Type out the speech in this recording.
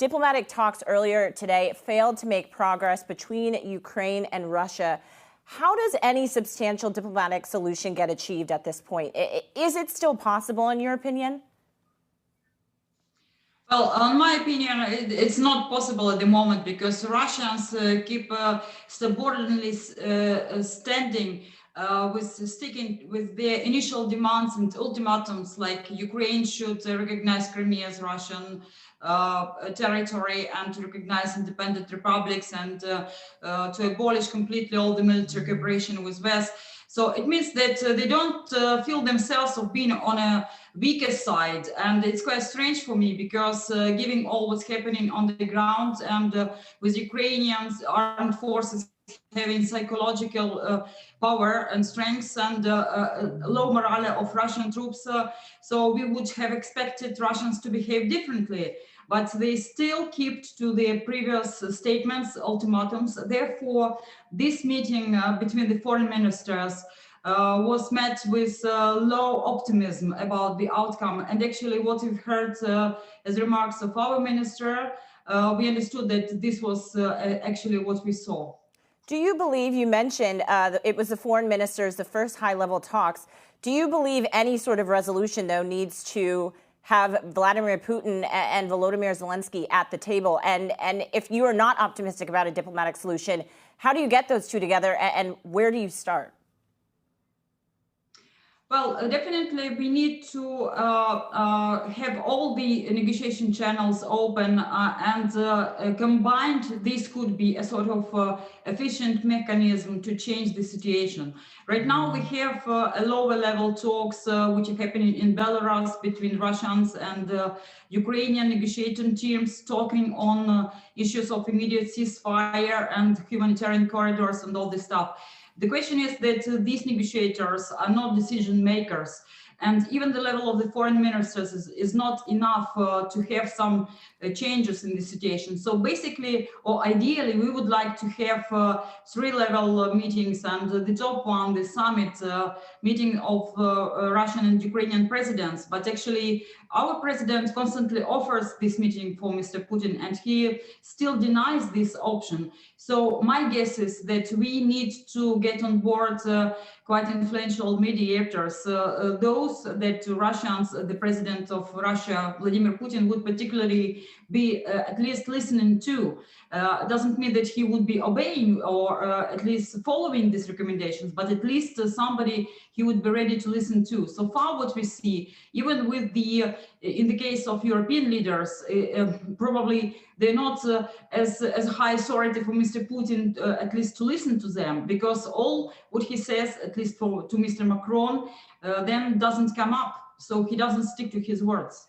Diplomatic talks earlier today failed to make progress between Ukraine and Russia. How does any substantial diplomatic solution get achieved at this point? Is it still possible, in your opinion? Well, in my opinion, it's not possible at the moment because Russians keep stubbornly standing sticking with their initial demands and ultimatums, like Ukraine should recognize Crimea as Russian territory and to recognize independent republics and to abolish completely all the military cooperation with West. So it means that they don't feel themselves of being on a weaker side, and it's quite strange for me because given all what's happening on the ground and with Ukrainians armed forces having psychological power and strength and low morale of Russian troops, so we would have expected Russians to behave differently. But they still kept to their previous statements, ultimatums. Therefore, this meeting between the foreign ministers was met with low optimism about the outcome. And actually what we've heard as remarks of our minister, we understood that this was actually what we saw. Do you believe, you mentioned it was the foreign ministers, the first high-level talks. Do you believe any sort of resolution, though, needs to have Vladimir Putin and Volodymyr Zelensky at the table? And if you are not optimistic about a diplomatic solution, how do you get those two together and where do you start? Well, definitely we need to have all the negotiation channels open and combined, this could be a sort of efficient mechanism to change the situation. Right now we have a lower level talks which are happening in Belarus between Russians and Ukrainian negotiating teams talking on issues of immediate ceasefire and humanitarian corridors and all this stuff. The question is that these negotiators are not decision makers, and even the level of the foreign ministers is not enough to have some changes in the situation. So basically, or ideally, we would like to have three-level meetings, and the top one, the summit meeting of Russian and Ukrainian presidents. But actually, our president constantly offers this meeting for Mr. Putin, and he still denies this option. So my guess is that we need to get on board quite influential mediators, those that Russians, the president of Russia, Vladimir Putin, would particularly be at least listening to. Doesn't mean that he would be obeying or at least following these recommendations, but at least somebody he would be ready to listen to. So far what we see, even with the, in the case of European leaders, probably they're not as high authority for Mr. Putin, at least to listen to them, because all what he says, at least to Mr. Macron, then doesn't come up. So he doesn't stick to his words.